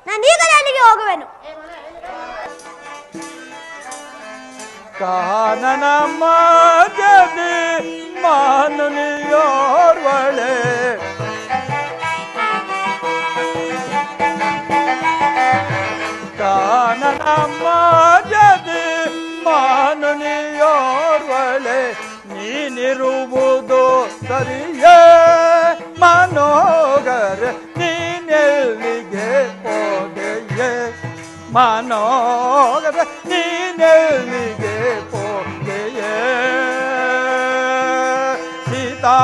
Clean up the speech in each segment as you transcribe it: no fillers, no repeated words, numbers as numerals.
ನಾನು ಈಗಲೇ ಅಲ್ಲಿಗೆ ಹೋಗುವೆನು. ಕಾನನ ಮಗದಿ ಮಾನುನಿಯೋರ್ವಳೆ ಕಾನನ ಮಗದಿ ಮಾನುನಿಯೋರ್ವಳೆ ನೀನಿರುವುದು ಸರಿಯೇ ಮನೋಗರ ನೀನೆಲ್ಲಿಗೆ ಹೋದೆಯೇ ಮನೋಗರ ನೀನೆಲ್ಲಿಗೆ ಹೋದೆಯೇ ಸೀತಾ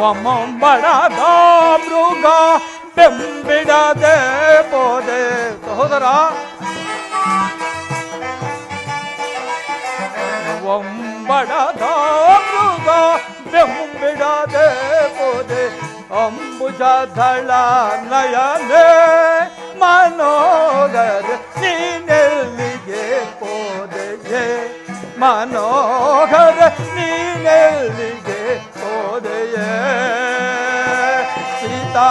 ಒಮ್ಮೊಂಬಡದ ಮೃಗ ಬೆಂಬಿಡದೆ ಪೋದೆ ಸಹೋದರ ಒಂಬಡದ ಮೃಗ ಬೆಂಬಿಡದೆ ಪೋದೆ ಅಂಬುಜದಳ ನಯನೆ ಮನೋಗರ ನೀನೆಲ್ಲಿಗೆ ಹೋದೆಯೇ ಮನೋಗರ ನೀನೆಲ್ಲಿಗೆ ಹೋದೆಯೇ ಸೀತಾ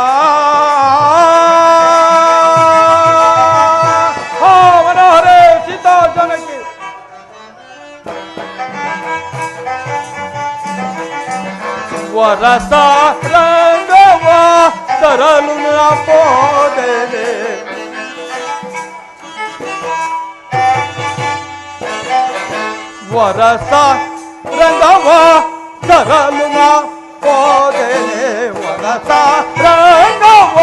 ಮನೋಹರೇ ಸೀತಾ ಜನಕ್ಕೆ ವರಸ ರಂಗವ ತರಲು ನ ಪೋದೆನೆ ವರಸ ರಂಗವ ತರಲು ನ ಪೋದೆನೆ ವರಸ ರಂಗವ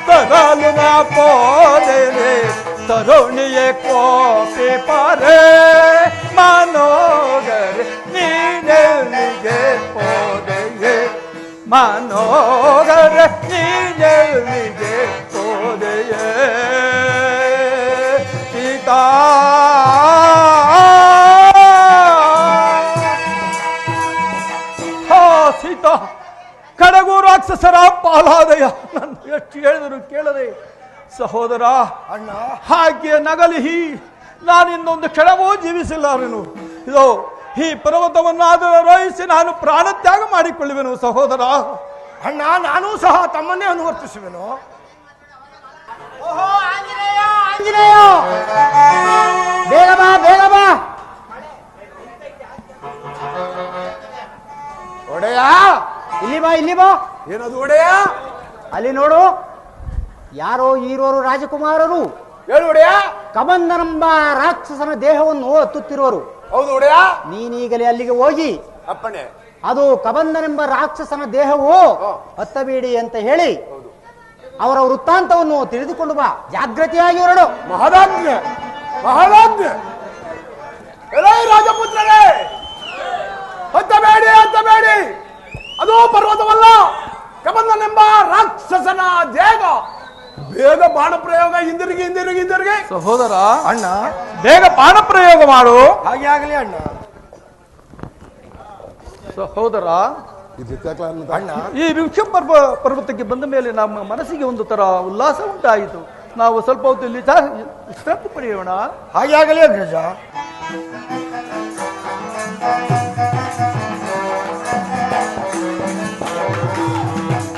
ತರಲು ನ ಪೋದೆನೆ ತರುಣಿಯೇ ಕೋಪಿ ಪರೆ ಮನೋಗರ ನೀನೆಲ್ಲಿಗೆ ಹೋದೆಯೇ ಮನೋಗರ ನೀನೆಲ್ಲಿಗೆ ಹೋದೆಯೇ ಸೀತಾ ಸೀತಾ ಕಡಗು ರಾಕ್ಷಸರ ಪಾಲಾದಯ ನನ್ನ ಎಷ್ಟು ಹೇಳಿದರು ಕೇಳದೆ ಸಹೋದರ ಅಣ್ಣ ಹಾಗೆ ನಗಲಿ ನಾನಿನ್ನೊಂದು ಕ್ಷಣವೂ ಜೀವಿಸಿಲ್ಲಾರೆನು ಇದು ಈ ಪರ್ವತವನ್ನಾದರೂ ರೋಹಿಸಿ ನಾನು ಪ್ರಾಣತ್ಯಾಗ ಮಾಡಿಕೊಳ್ಳುವೆನು ಸಹೋದರ ಅಣ್ಣ ನಾನೂ ಸಹ ತಮ್ಮನ್ನೇ ಅನುವರ್ತಿಸುವೆನು. ಆಂಜನೇಯ ಬೇಗ ಬಾ ಬೇಗ ಬಾ. ಒಡೆಯ ಇಲ್ಲಿ ಬಾ ಇಲ್ಲಿ ಬಾ. ಏನದು ಒಡೆಯ? ಅಲ್ಲಿ ನೋಡು ಯಾರೋ ಈರೋರು ರಾಜಕುಮಾರರು ಹೇಳು ಒಡೆಯ. ಕಬಂದನೆಂಬ ರಾಕ್ಷಸನ ದೇಹವನ್ನು ಹತ್ತುತ್ತಿರುವರು. ಹೌದು ಒಡೆಯ. ನೀನೀಗಲೇ ಅಲ್ಲಿಗೆ ಹೋಗಿ ಅಪ್ಪಣೆ. ಅದು ಕಬಂದನೆಂಬ ರಾಕ್ಷಸನ ದೇಹವು ಹತ್ತಬೇಡಿ ಅಂತ ಹೇಳಿ ಅವರ ವೃತ್ತಾಂತವನ್ನು ತಿಳಿದುಕೊಂಡು ಬಾ. ಜಾಗೃತಿಯಾಗಿ ಹೊರಡು. ಮಹಾರಾಜ್ಞೆ ಮಹಾರಾಜ್ಞೆ. ಎಲೈ ರಾಜಪುತ್ರರೇ, ಹತ್ತಬೇಡಿ ಹತ್ತಬೇಡಿ. ಅದು ಪರ್ವತವಲ್ಲ, ಕಬಂದನೆಂಬ ರಾಕ್ಷಸನ ದೇಹ. ಬೇಗ ಬಾಣ ಪ್ರಯೋಗ. ಹಿಂದಿರುಗಿ ಹಿಂದಿರುಗಿ ಹಿಂದಿರುಗಿ. ಸಹೋದರ ಅಣ್ಣ ಬೇಗ ಬಾಣ ಪ್ರಯೋಗ ಮಾಡು. ಹಾಗೆ ಆಗಲಿ ಅಣ್ಣ. ಸಹೋದರ ಅಣ್ಣ ಈ ವೃಕ್ಷ ಪರ್ವತಕ್ಕೆ ಬಂದ ಮೇಲೆ ನಮ್ಮ ಮನಸ್ಸಿಗೆ ಒಂದು ತರ ಉಲ್ಲಾಸ ಉಂಟಾಯಿತು. ನಾವು ಸ್ವಲ್ಪ ಹೊತ್ತು ಇಲ್ಲಿ ವಿಶ್ರಾಂತಿ ಪಡೆಯೋಣ. ಹಾಗೆ ಆಗಲಿ ಅಗ್ರಜ.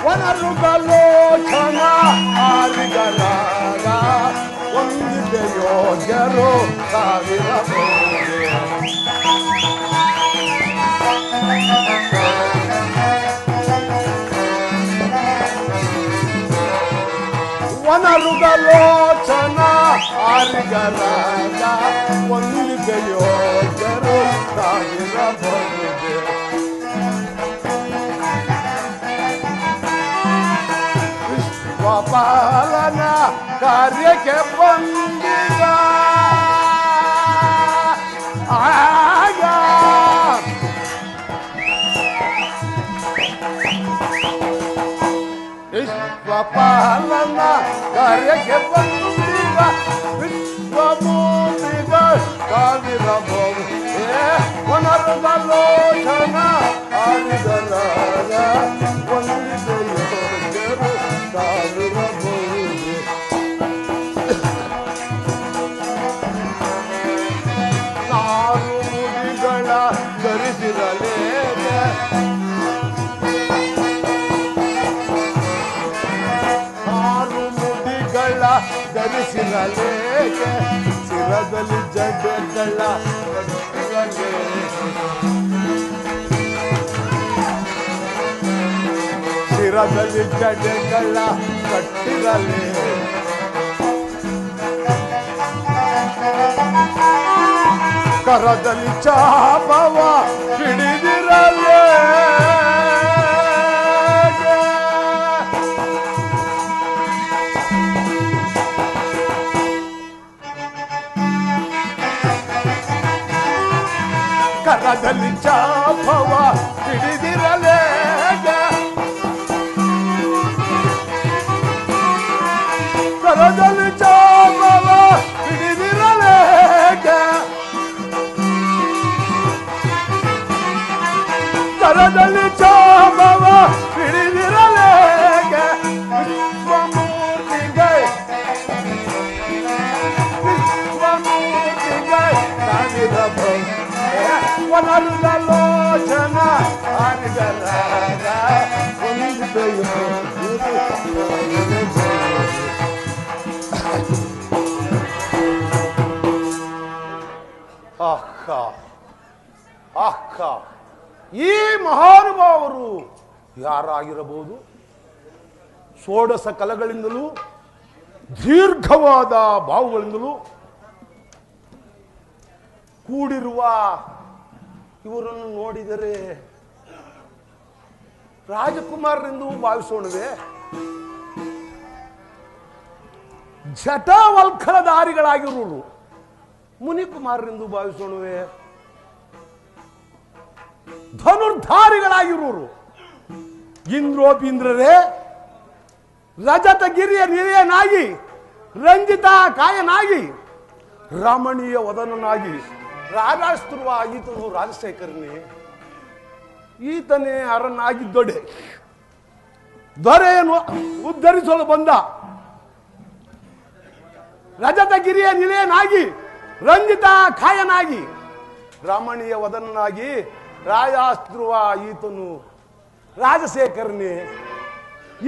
ವನರುಗಲೋಚನ ಆರಿಗಲಾಗ ಒಂದಿದೆ ಯೋಗ್ಯರು ಸಾವಿರ ವನರುಗಲೋಚನ ಆರಿಗಲಾಗ ಒಂದಿದೆ ಯೋಗ್ಯರು ಸಾವಿರ ಬರುದೆ. ಗೋಪಾಲನ ಕಾರ್ಯಕ್ಕೆ ಬಂದಿದ ಆಗ ವಿಶ್ವಪಾಲನ ಕಾರ್ಯಕ್ಕೆ ಬಂದಿದ ವಿಶ್ವಮೂರ್ತಿಗ ಕಾವಿರಬಹುದು. ವನರುಗಲೋಚನ ಆರಿಗಲಾಗ ಒಂದಿದೆ ಯೋಗ್ಯರು ಸಾವಿರಬಹುದು. ನಾರು ಮುಡಿಗ ಧರಿಸಿರಲೇಕೆ ಶಿರದಲ್ಲಿ ಜಡೆಗಳ ಕಟ್ಟಿರಲೇಕೆ ಶಿರದಲ್ಲಿ ಜಡೆಗಳ ಕಟ್ಟಿರಲೇಕೆ ಕರದಲ್ಲಿ ಚಾಪವ ಹಿಡಿದಿರಲೇ ಕರದಲ್ಲಿ ಚಾಪವ ಹಿಡಿದಿರಲೇ ಕರದಲ್ಲಿ ಚಾಪವ ಹಿಡಿದಿರಲೇ ಕರದಲ್ಲಿ ಚಾಪವ ಹಿಡಿದಿರಲೇಗೆ ವಿಶ್ವಮೂರ್ತಿಗೆ ವನರುದ ಲೋಚನ ಹರಿದರಾಗ ಅಕ್ಕ ಅಕ್ಕ ಈ ಮಹಾನುಭಾವರು ಯಾರಾಗಿರಬಹುದು? ಷೋಡಶ ಕಲಗಳಿಂದಲೂ ದೀರ್ಘವಾದ ಬಾವುಗಳಿಂದಲೂ ಕೂಡಿರುವ ಇವರನ್ನು ನೋಡಿದರೆ ರಾಜಕುಮಾರರೆಂದು ಭಾವಿಸೋಣವೇ? ಜಟಾವಲ್ಕಲಧಾರಿಗಳಾಗಿರುವರು ಮುನಿಕುಮಾರರೆಂದು ಭಾವಿಸೋಣವೇ? ಧನುರ್ಧಾರಿಗಳಾಗಿರುವರು ಇಂದ್ರೋಪೀಂದ್ರರೇ? ರಜತಗಿರಿಯ ನಿರೆಯನಾಗಿ ರಂಜಿತ ಕಾಯನಾಗಿ ರಮಣೀಯ ವದನನಾಗಿ ರಾಜಾಸ್ತಿರುವ ಈತನು ರಾಜಶೇಖರನೇ. ಈತನೇ ಅರನಾಗಿದ್ದೊಡೆ ದೊರೆಯನ್ನು ಉದ್ಧರಿಸಲು ಬಂದ ರಜತಗಿರಿಯ ನಿಲೆಯನಾಗಿ ರಂಜಿತ ಕಾಯನಾಗಿ ರಮಣೀಯ ವದನನಾಗಿ ರಾಜಾಸ್ತಿರುವ ಈತನು ರಾಜಶೇಖರನೇ.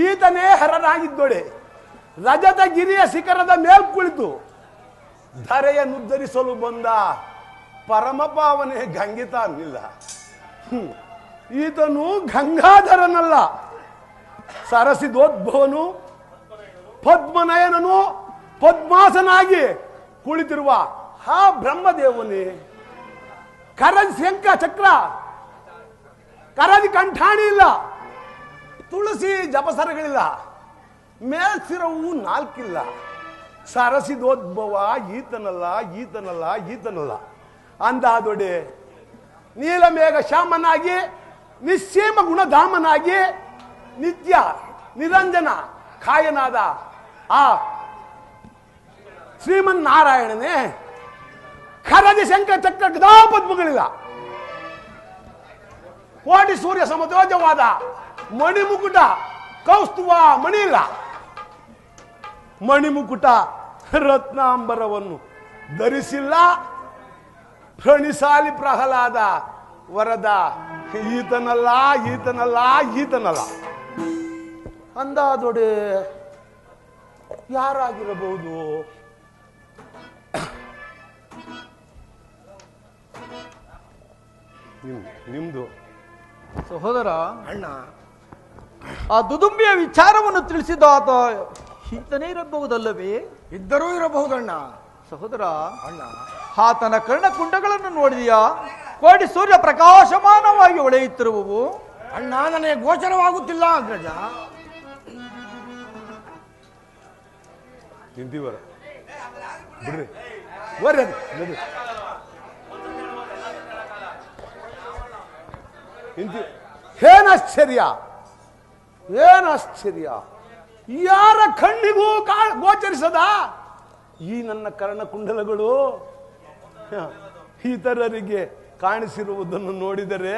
ಈತನೇ ಹರನಾಗಿದ್ದೊಡೆ ರಜತಗಿರಿಯ ಶಿಖರದ ಮೇಲ್ ಕುಳಿತು ಧರೆಯನ್ನುದ್ಧರಿಸಲು ಬಂದ ಪರಮಪಾವನೆ ಗಂಗಿತ ಅನ್ನಿಲ್ಲ. ಈತನು ಗಂಗಾಧರನಲ್ಲ, ಸರಸಿದೋದ್ಭವನು ಪದ್ಮನಯನನು ಪದ್ಮಾಸನಾಗಿ ಕುಳಿತಿರುವ ಆ ಬ್ರಹ್ಮದೇವನೇ. ಕರದಿ ಶಂಖ ಚಕ್ರ ಕರದಿ ಕಂಠಾಣಿ ಇಲ್ಲ, ತುಳಸಿ ಜಪಸರಗಳಿಲ್ಲ, ಮೇಲ್ಸಿರವು ನಾಲ್ಕಿಲ್ಲ. ಸರಸಿದೋದ್ಭವ ಈತನಲ್ಲ ಈತನಲ್ಲ ಈತನಲ್ಲ ಅಂದಾದೊಡೆ ನೀಲಮೇಘ ಶ್ಯಾಮನಾಗಿ ನಿಸ್ಸೀಮ ಗುಣಧಾಮನಾಗಿ ನಿತ್ಯ ನಿರಂಜನ ಕಾಯನಾದ ಆ ಶ್ರೀಮನ್ನಾರಾಯಣನೇ. ಖರದಿ ಶಂಖ ಚಕ್ರ ಗದಾಪದ್ಮಗಳಿಲ್ಲ, ಕೋಟಿ ಸೂರ್ಯ ಸಮತೋಜವಾದ ಮಣಿಮುಕುಟ ಕೌಸ್ತುವ ಮಣಿ ಇಲ್ಲ. ಮಣಿಮುಕುಟ ರತ್ನಾಂಬರವನ್ನು ಧರಿಸಿಲ್ಲ. ಪ್ರಣಿಸಾಲಿ ಪ್ರಹ್ಲಾದ ವರದ ಈತನಲ್ಲ ಈತನಲ್ಲ ಈತನಲ್ಲ ಅಂದಾದೊಡೆ ಯಾರಾಗಿರಬಹುದು? ನಿಮ್ದು ಸಹೋದರ ಅಣ್ಣ, ಆ ದುದುಂಬಿಯ ವಿಚಾರವನ್ನು ತಿಳಿಸಿದ ಆತ ಈತನೇ ಇರಬಹುದಲ್ಲವೇ? ಇದ್ದರೂ ಇರಬಹುದಣ್ಣ. ಸಹೋದರ ಅಣ್ಣ, ಆತನ ಕರ್ಣಕುಂಡಗಳನ್ನು ನೋಡಿದೆಯಾ? ಕೋಟಿ ಸೂರ್ಯ ಪ್ರಕಾಶಮಾನವಾಗಿ ಹೊಳೆಯುತ್ತಿರುವವು. ಅಣ್ಣ, ನನಗೆ ಗೋಚರವಾಗುತ್ತಿಲ್ಲ ಅಗ್ರಜ. ನಿಂತೀವರ ಬಿಡ್ರಿ ಬರ್ರಿ. ಏನಾಶ್ಚರ್ಯ, ಏನಾಶ್ಚರ್ಯ! ಯಾರ ಕಣ್ಣಿಗೂ ಗೋಚರಿಸದ ಈ ನನ್ನ ಕರ್ಣಕುಂಡಲಗಳು ಇತರರಿಗೆ ಕಾಣಿಸಿರುವುದನ್ನು ನೋಡಿದರೆ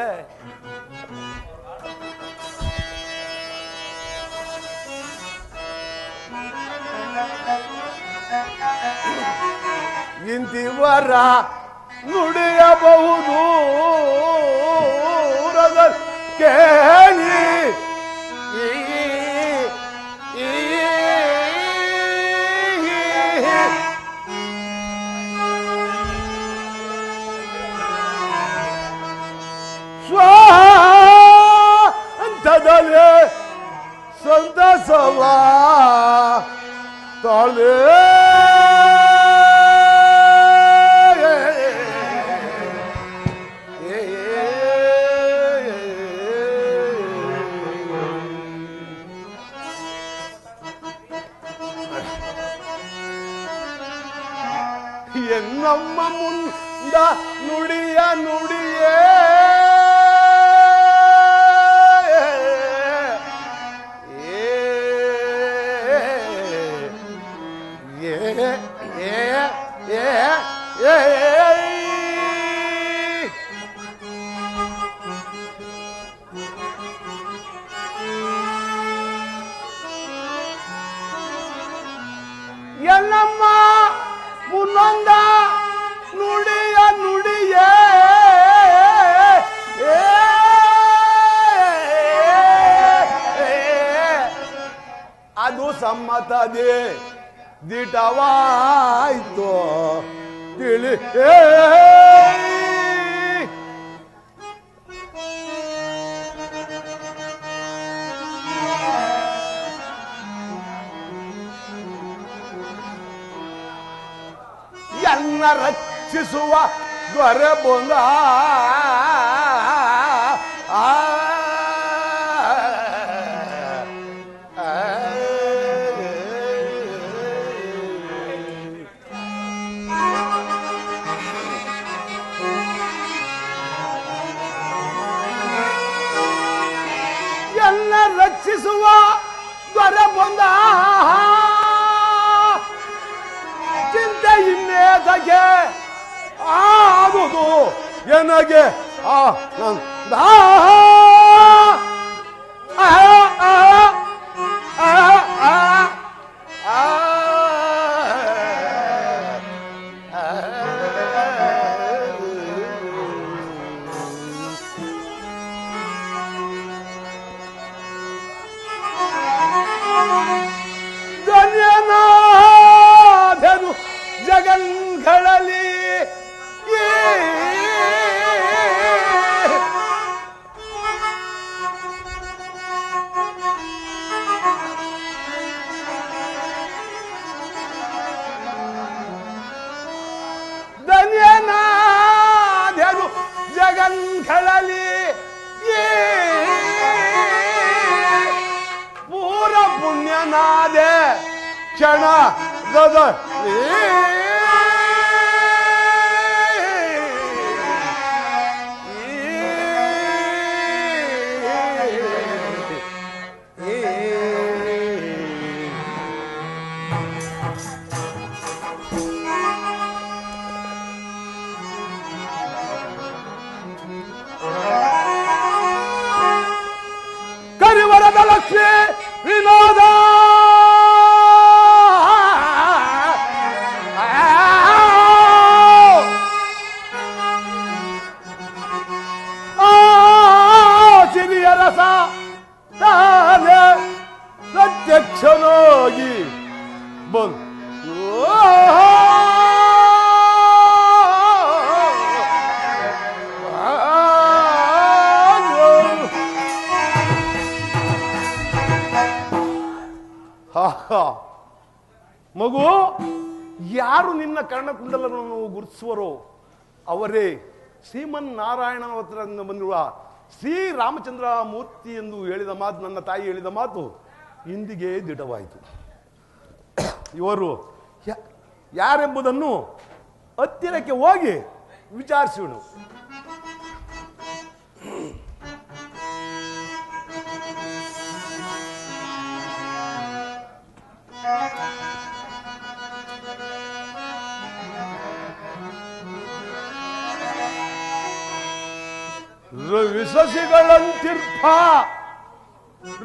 ಇಂತಿವರ ನುಡಿಯಬಹುದು ಕೇಳಿ ತಾಳೆ ಎನ್ನಮ್ಮ ಮುಂದ ನುಡಿಯ ನುಡಿಯೇ ಎನ್ನಮ್ಮ ಮುನ್ನೊಂದ ನುಡಿಯ ನುಡಿಯೇ ಅದು ಸಮ್ಮತದೆ ದಿಟವಾಯ್ತು ತಿಳಿ ಎನ್ನ ರಕ್ಷಿಸುವ ದೊರೆ ಬಂದ ಎನ್ನ ರಕ್ಷಿಸುವ ದೊರೆ ಬಂದ ಚಿಂತೆ ಇನ್ನೇದಕ್ಕೆ ಆದುದು ಎನಗೆ ಧನ್ಯನಾದನು ಜಗನ್ಗಳಲ್ಲಿ ಧನ್ಯನಾದನು ಜಗನ್ಗಳಲ್ಲಿ ಪೂರ ಪುಣ್ಯನಾದೆ ಕ್ಷಣ ಕರಿವರದ ಲಕ್ಷ್ಮಿ ವಿನೋದ ಸಿರಿಯ ರಸ ತಾನೆ ಪ್ರತ್ಯಕ್ಷನಾಗಿ ಬಂದು ಮಗು, ಯಾರು ನಿನ್ನ ಕರ್ಣಕುಂಡಲವನ್ನು ಗುರುತಿಸುವರೋ ಅವರೇ ಶ್ರೀಮನ್ನಾರಾಯಣನ ಹತ್ರದಿಂದ ಬಂದಿರುವ ಶ್ರೀರಾಮಚಂದ್ರ ಮೂರ್ತಿ ಎಂದು ಹೇಳಿದ ಮಾತು, ನನ್ನ ತಾಯಿ ಹೇಳಿದ ಮಾತು ಇಂದಿಗೆ ದಿಟವಾಯಿತು. ಇವರು ಯಾರೆಂಬುದನ್ನು ಹತ್ತಿರಕ್ಕೆ ಹೋಗಿ ವಿಚಾರಿಸೋಣ. ರವಿಸಸಿಗಳಂತಿರ್ಪ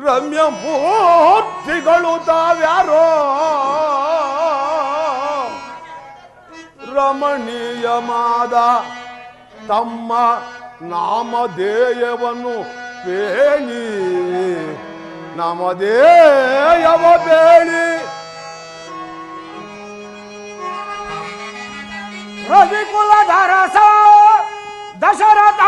ರಮ್ಯ ಮೂರ್ತಿಗಳು ತಾವ್ಯಾರೋ, ರಮಣೀಯವಾದ ತಮ್ಮ ನಾಮಧೇಯವನ್ನು ಬೇಳಿ, ನಾಮಧೇಯವ ಬೇಳಿ ರವಿಕುಲಧರಸ ದಶರಥ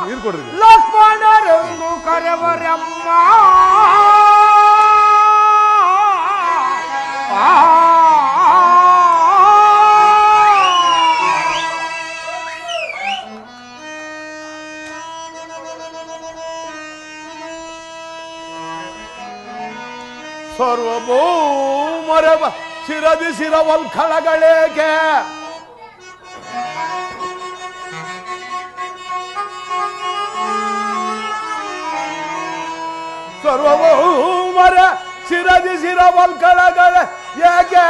ನೀರ್ ಕೊಡ್ರಿ. ಸರ್ವಭೌಮರ ಶಿರದಿ ಶಿರವಲ್ಕಳಗಳೇಕೆ ಸರ್ವಭೌಮರ ಶಿರದಿ ಶಿರವಲ್ಕಳಗಳ ಏಕೆ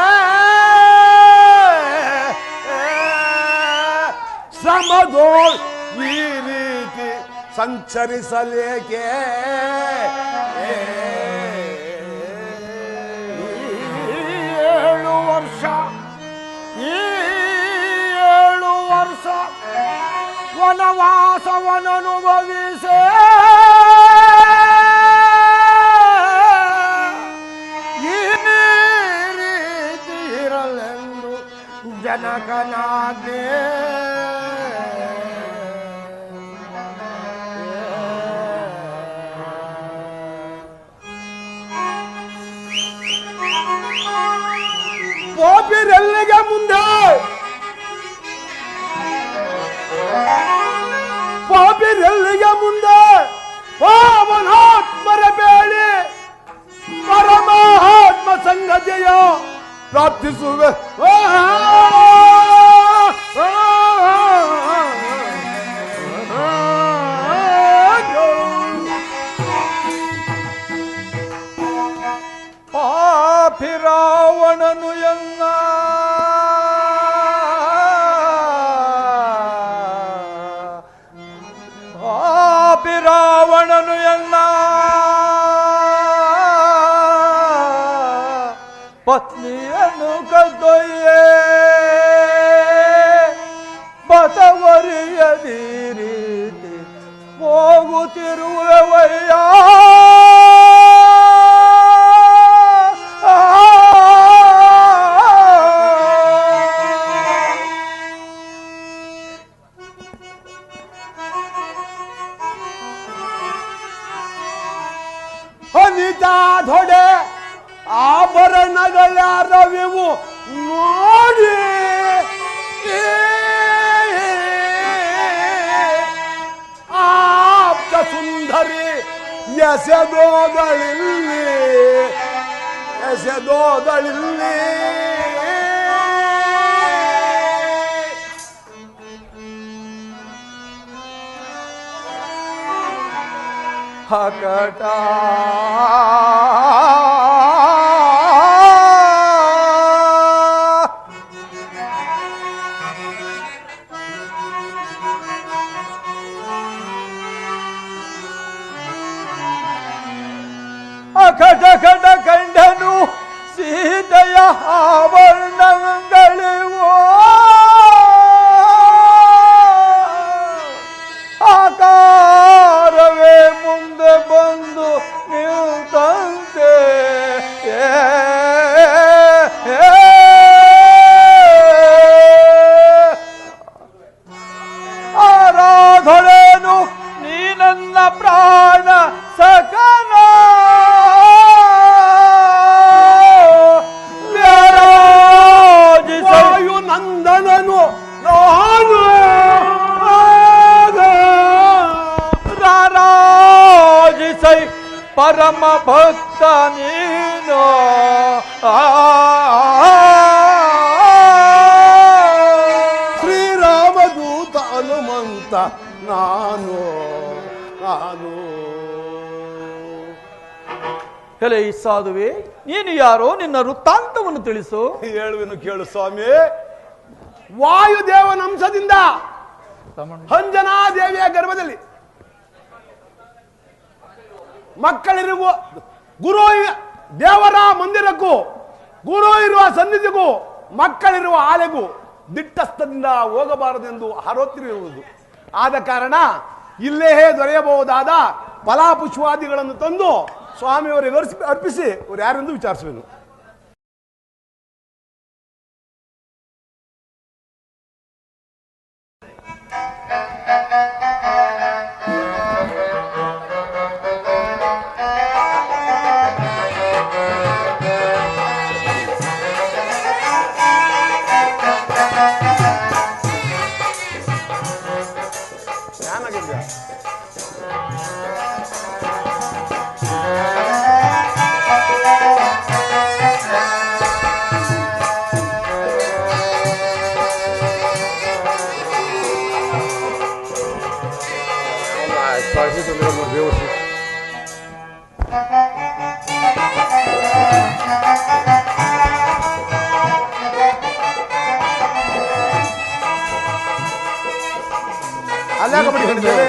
ಶ್ರಮದೋ ಈ ರೀತಿ ಸಂಚರಿಸಲೇಕೆ ಏಳು ವರ್ಷ ವನವಾಸವನನುಭವಿಸೆ ಈ ರೀತಿ ಇರಲೆಂದು ಜನಕನಾಜ್ಞೆ ಪಾಪಿರೆಲ್ಲಿಗೆ ಮುಂದೆ ಪಾವನಾತ್ಮರ ಬೇಳಿ ಪರಮಾತ್ಮ ಸಂಗತಿಯ ಪ್ರಾರ್ಥಿಸುವೆ ಪಾಪಿರಾವಣನು ಎನ್ನ ಪಾಪಿರಾವಣನು ಎನ್ನ ಪತ್ನಿಯನ್ನು ಕದ್ದೊಯ್ಯೇ ಬಸವರಿಯದಿ ರೀತಿ ಹೋಗುತ್ತಿರುವವಯ್ಯ ಅನಿತಾಧೊಡೆ ಆಭರಣಗಳ್ಯಾರವಿವು ನೋಡಿ ಆಪ್ತ ಸುಂದರಿ ಎಸೆದೋದಳಿಲ್ಲಿ ಹಕಟ ಅಕಟ ಕಟ ಕಂಡನು ಸೀತೆಯ ಆವರಣಗಳಿವೋ ಆಕಾರವೇ ಮುಂದೆ ಬಂದು ನಿಲ್ತಂತೆ ಆರಾಧಳೇನು ನೀ ನನ್ನ ಪ್ರಾಣ ಸಕನ ವಾಯು ನಂದನನು ನಾನು ರಾರಾಜಿಸೈ ಪರಮ ಭಕ್ತ ನೀನು ಶ್ರೀರಾಮದೂತ ಹನುಮಂತ ನಾನು ಎಲೆ ಈ ಸಾಧುವೆ, ನೀನು ಯಾರೋ, ನಿನ್ನ ವೃತ್ತಾಂತವನ್ನು ತಿಳಿಸು. ಹೇಳುವೆನು ಕೇಳು ಸ್ವಾಮಿ. ವಾಯುದೇವನ ಅಂಶದಿಂದ ಅಂಜನಾ ದೇವಿಯ ಗರ್ಭದಲ್ಲಿ ಮಕ್ಕಳಿರುವ ಗುರು ದೇವರ ಮಂದಿರಕ್ಕೂ ಗುರು ಇರುವ ಸನ್ನಿಧಿಗೂ ಮಕ್ಕಳಿರುವ ಆಲೆಗೂ ದಿಟ್ಟಸ್ಥದಿಂದ ಹೋಗಬಾರದೆಂದು ಹಾರೋತ್ತಿರುವುದು. ಆದ ಕಾರಣ ಇಲ್ಲೇ ದೊರೆಯಬಹುದಾದ ಫಲಾಪುಷ್ಪಾದಿಗಳನ್ನು ತಂದು ಸ್ವಾಮಿಯವರಿಗೆ ಅರ್ಪಿಸಿ ಅವ್ರು ಯಾರೆಂದು ವಿಚಾರಿಸುವೆನು. ಅಲ್ಲೇ ಕಬಡ್ಡಿ ಕಡಿತೇವೆ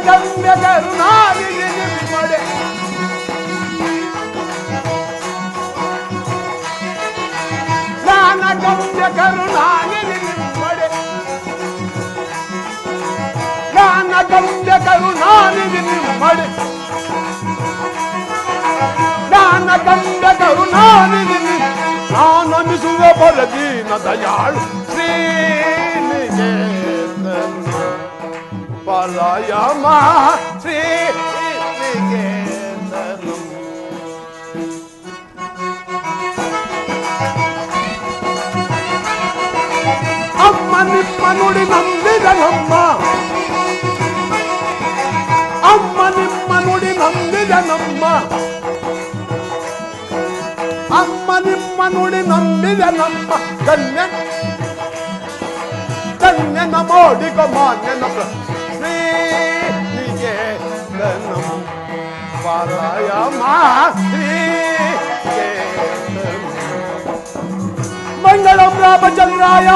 ಗಮ್ಯ ಕರುಣಾನಿಧಿ ನಿಮ್ಮಡೆ ಜ್ಞಾನ ಗಮ್ಯ ಕರುಣಾನಿಧಿ ನಿಮ್ಮಡೆ ಜ್ಞಾನ ಗಮ್ಯ ಕರುಣಾನಿಧಿ ನಿಮ್ಮಡೆ ಜ್ಞಾನ ಗಮ್ಯ ಕರುಣಾನಿಧಿ ನಾನಮಿಸುವ ಬಲದೀನ ದಯಾಳು ಪಲಯಮ ಶ್ರೀ ಅಮ್ಮ ನಿಮ್ಮ ನುಡಿ ನಂಬಿದ ನಮ್ಮ ಅಮ್ಮ ನಿಮ್ಮ ನುಡಿ ನಂಬಿದ ನಮ್ಮ ಅಮ್ಮ ನಿಮ್ಮ ನುಡಿ ನಂಬಿದ ನಮ್ಮ ಕನ್ಯನ ಮೋಡಿಕ ಮಾನ್ಯನ ಮಂಗಳಂ ರಾಮಚಂದ್ರಾಯ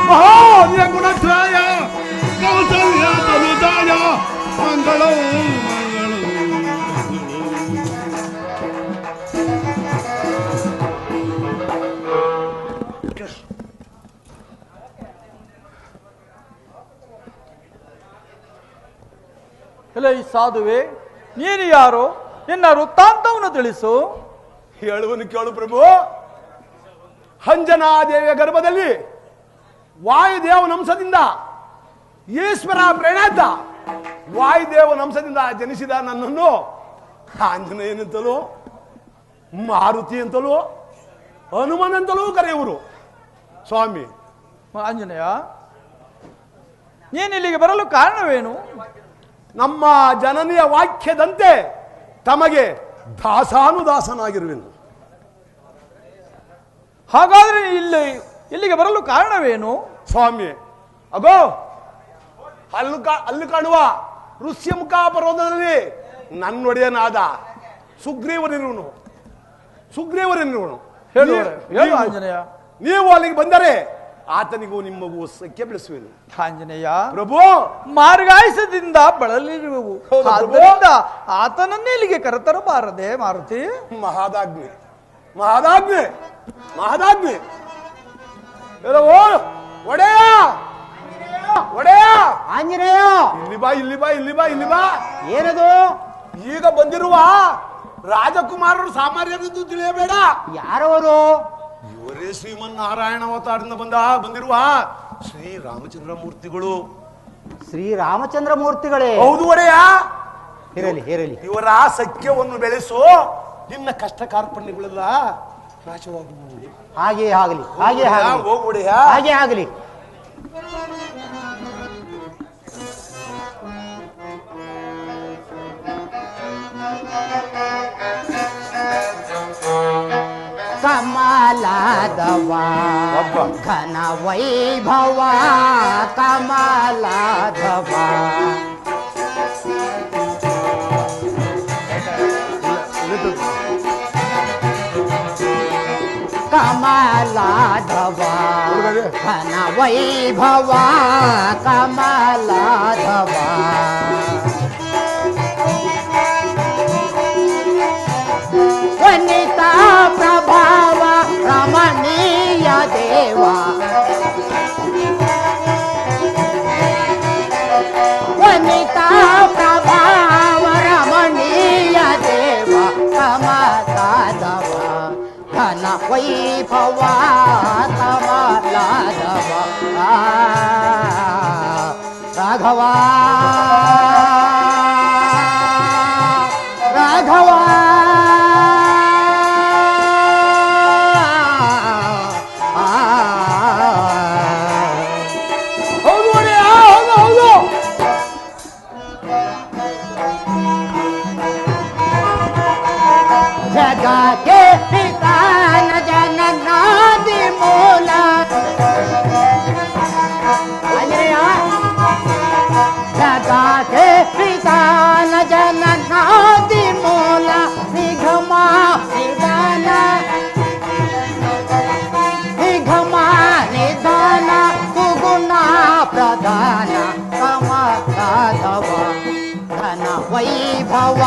ಮಹಾವೀರ ಗುಣತ್ರಾಯ ಕೌಸಲ್ಯ ತನುಜಾಯ ಮಂಗಳಂ ಎಲ್ಲ ಈ ಸಾಧುವೆ, ನೀನು ಯಾರು? ನಿನ್ನ ವೃತ್ತಾಂತವನ್ನು ತಿಳಿಸು. ಹೇಳುವನು ಕೇಳು ಪ್ರಭು. ಅಂಜನಾದೇವಿಯ ಗರ್ಭದಲ್ಲಿ ವಾಯುದೇವನ ಅಂಶದಿಂದ ಈಶ್ವರ ಪ್ರಣೇತ ವಾಯುದೇವನ ಅಂಶದಿಂದ ಜನಿಸಿದ ನನ್ನನ್ನು ಆಂಜನೇಯನಂತಲೂ ಮಾರುತಿ ಅಂತಲೂ ಹನುಮನಂತಲೂ ಕರೆಯುವರು. ಸ್ವಾಮಿ ಆಂಜನೇಯ, ನೀನು ಇಲ್ಲಿಗೆ ಬರಲು ಕಾರಣವೇನು? ನಮ್ಮ ಜನನಿಯ ವಾಕ್ಯದಂತೆ ತಮಗೆ ದಾಸಾನುದಾಸನಾಗಿರುವೆನು. ಹಾಗಾದ್ರೆ ಇಲ್ಲಿಗೆ ಬರಲು ಕಾರಣವೇನು? ಸ್ವಾಮಿ, ಅಗೋ ಅಲ್ಲಿ ಕಾಣುವ ಋಷ್ಯಮುಖ ಪರ್ವತದಲ್ಲಿ ನನ್ನೊಡೆಯನಾದ ಸುಗ್ರೀವನಿರುವನು. ಹೇಳು ಆಂಜನೇಯ. ನೀವು ಅಲ್ಲಿಗೆ ಬಂದರೆ ಆತನಿಗೂ ನಿಮಗೂ ಸಖ್ಯ ಬೆಳೆಸುವೆನು. ಆಂಜನೇಯ ಪ್ರಭು, ಮಾರ್ಗಾಯಸದಿಂದ ಬಳಲಿರುವೆವು, ಆದ್ದರಿಂದ ಆತನನ್ನೇ ಇಲ್ಲಿಗೆ ಕರೆತರಬಾರದೆ ಮಾರುತಿ? ಮಹಾದಾಜ್ಞೆ ಮಹಾದಾಜ್ಞೆ ಮಹಾದಾಜ್ಞೆ. ಒಡೆಯ ಒಡೆಯ ಆಂಜನೇಯ, ಇಲ್ಲಿ ಬಾ ಇಲ್ಲಿ ಬಾ ಇಲ್ಲಿ ಬಾ ಇಲ್ಲಿ ಬಾ. ಏನದು? ಈಗ ಬಂದಿರುವ ರಾಜಕುಮಾರರು ಸಾಮಾನ್ಯರೆಂದು ತಿಳಿಯಬೇಡ. ಯಾರವರು? ಇವರೇ ಶ್ರೀಮನ್ನಾರಾಯಣ ಅವತಾರದಿಂದ ಬಂದಿರುವ ಶ್ರೀರಾಮಚಂದ್ರ ಮೂರ್ತಿಗಳು. ಶ್ರೀರಾಮಚಂದ್ರ ಮೂರ್ತಿಗಳೇ? ಹೌದು ಒಡೆಯ. ಇರಲಿ ಇರಲಿ. ಇವರ ಸಖ್ಯವನ್ನು ಬೆಳೆಸೋ, ನಿನ್ನ ಕಷ್ಟ ಕಾರ್ಪಣ್ಯಗಳೆಲ್ಲ ನಾಶವಾಗುವುದು. ಹಾಗೆ ಆಗಲಿ, ಹಾಗೆ ಆಗಲಿ, ಹೋಗ್ಬಿಡಿಯ. ಹಾಗೆ ಆಗಲಿ. ಕಮಲಾದವ ಘನ ವೈಭವ ಕಮಲಾದವ ಕಮಲಾದವ ಘನ ವೈಭವ ಕಮಲಾದವ ವನಿತಾ ಪ್ರಭಾವ ರಮಣೀಯ ದೇವ ವನಿತಾ ಪ್ರಭಾವ ರಮಣೀಯ ದೇವ ಕಮಲಾದವ ಘನ ವೈಭವ ಕಮಲಾದವ ರಾಘವ ರಾಘವ ಹೌದು ಒಡೆಯ, ಹೌದು ಹೌದು. ಜಗಕ್ಕೆ ಪಿತಾನ ಜನನಾದಿ ಮೂಲ ಆಂಜನೇಯ. ಜಗಕ್ಕೆ ಪಿತಾನ ಜನನಾದಿ ಮೂಲ ನಿಗಮ ನಿಧಾನ ನಿಗಮ ನಿಧಾನ ಸುಗುಣ ಪ್ರಧಾನ ಕಮಲಾದವ ಘನ ವೈಭವ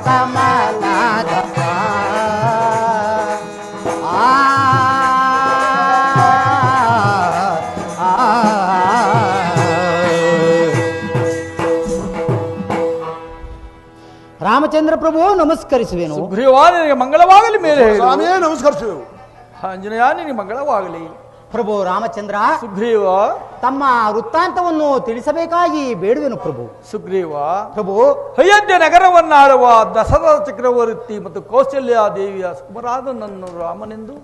ಕಮಲಾದವ ರಾಮಚಂದ್ರ ಪ್ರಭು ನಮಸ್ಕರಿಸುವೆನು. ಸುಗ್ರೀವ ನಿನಗೆ ಮಂಗಳವಾಗಲಿ ಮೇಲೆ ಹೇಳು. ಸ್ವಾಮಿಯೇ ನಮಸ್ಕರಿಸುವೆವು. ಆಂಜನೇಯ ನಿನಗೆ ಮಂಗಳವಾಗಲಿ. ಪ್ರಭು ರಾಮಚಂದ್ರ, ಸುಗ್ರೀವ ತಮ್ಮ ವೃತ್ತಾಂತವನ್ನು ತಿಳಿಸಬೇಕಾಗಿ ಬೇಡುವೆನು ಪ್ರಭು. ಸುಗ್ರೀವ ಪ್ರಭು, ಅಯೋಧ್ಯೆ ನಗರವನ್ನಾಳುವ ದಸರಾ ಚಕ್ರವರ್ತಿ ಮತ್ತು ಕೌಶಲ್ಯ ದೇವಿಯ ಸುಮರಾದನನ್ನು ರಾಮನೆಂದು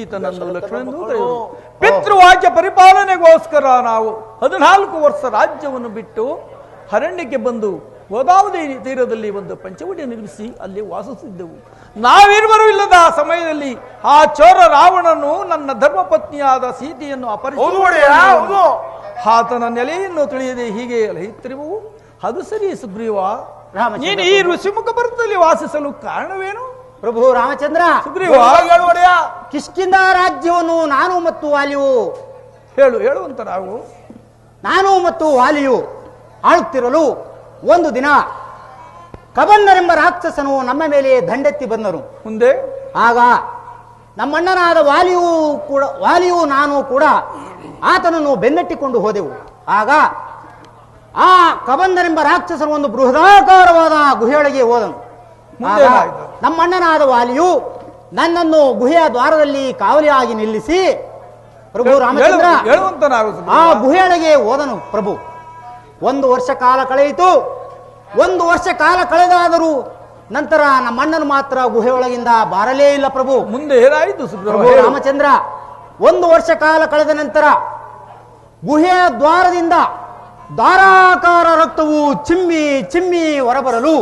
ಈತನನ್ನು ಲಕ್ಷ್ಮಣೆಂದು ಕರೆಯುವರು. ಪಿತೃವಾಕ್ಯ ಪರಿಪಾಲನೆಗೋಸ್ಕರ ನಾವು 14 ವರ್ಷ ರಾಜ್ಯವನ್ನು ಬಿಟ್ಟು ಅರಣ್ಯಕ್ಕೆ ಬಂದು ಗೋದಾವರಿ ತೀರದಲ್ಲಿ ಒಂದು ಪಂಚವಟಿ ನಿರ್ಮಿಸಿ ಅಲ್ಲಿ ವಾಸಿಸಿದ್ದೆವು. ನಾವಿರುವರು ಇಲ್ಲದ ಸಮಯದಲ್ಲಿ ಆ ಚೋರ ರಾವಣನು ನನ್ನ ಧರ್ಮಪತ್ನಿಯಾದ ಸೀತೆಯನ್ನು ಅಪಹರಿಸಿ ಆತನ ನೆಲೆಯನ್ನು ತಿಳಿಯದೆ ಹೀಗೆ ಅಲೆಯುತ್ತಿರುವು. ಅದು ಸರಿ ಸುಗ್ರೀವ, ರಾಮಚಂದ್ರ ನೀನು ಈ ಋಷಿಮುಖ ಪರ್ವತದಲ್ಲಿ ವಾಸಿಸಲು ಕಾರಣವೇನು? ಪ್ರಭು ರಾಮಚಂದ್ರ, ಸುಗ್ರೀವ ಕಿಷ್ಕಿಂಧ ರಾಜ್ಯವನ್ನು ನಾನು ಮತ್ತು ವಾಲಿಯು ಹೇಳುವಂತ ನಾನು ಮತ್ತು ವಾಲಿಯು ಆಳುತ್ತಿರಲು ಒಂದು ದಿನ ಕಬಂದರೆಂಬ ರಾಕ್ಷಸನು ನಮ್ಮ ಮೇಲೆ ದಂಡೆತ್ತಿ ಬಂದರು. ಮುಂದೆ ಆಗ ನಮ್ಮಣ್ಣನಾದ ವಾಲಿಯು ನಾನು ಕೂಡ ಆತನನ್ನು ಬೆನ್ನಟ್ಟಿಕೊಂಡು ಹೋದೆವು. ಆಗ ಆ ಕಬಂದರೆಂಬ ರಾಕ್ಷಸನು ಒಂದು ಬೃಹದಾಕಾರವಾದ ಗುಹೆಯೊಳಗೆ ಹೋದನು. ಆಗ ನಮ್ಮಣ್ಣನಾದ ವಾಲಿಯು ನನ್ನನ್ನು ಗುಹೆಯ ದ್ವಾರದಲ್ಲಿ ಕಾವಲಿಯಾಗಿ ನಿಲ್ಲಿಸಿ ಪ್ರಭು ರಾಮಚಂದ್ರ ಆ ಗುಹೆಯೊಳಗೆ ಹೋದನು. ಪ್ರಭು 1 ವರ್ಷ ಕಾಲ ಕಳೆಯಿತು. 1 ವರ್ಷ ಕಾಲ ಕಳೆದಾದರೂ ನಂತರ ನಮ್ಮಣ್ಣನು ಮಾತ್ರ ಗುಹೆಯೊಳಗಿಂದ ಬಾರಲೇ ಇಲ್ಲ. ಪ್ರಭು ಮುಂದೆ ಏನಾಯಿತು ಪ್ರಭು ರಾಮಚಂದ್ರ? 1 ವರ್ಷ ಕಾಲ ಕಳೆದ ನಂತರ ಗುಹೆಯ ದ್ವಾರದಿಂದ ಧಾರಾಕಾರ ರಕ್ತವು ಚಿಮ್ಮಿ ಚಿಮ್ಮಿ ಹೊರಬರಲು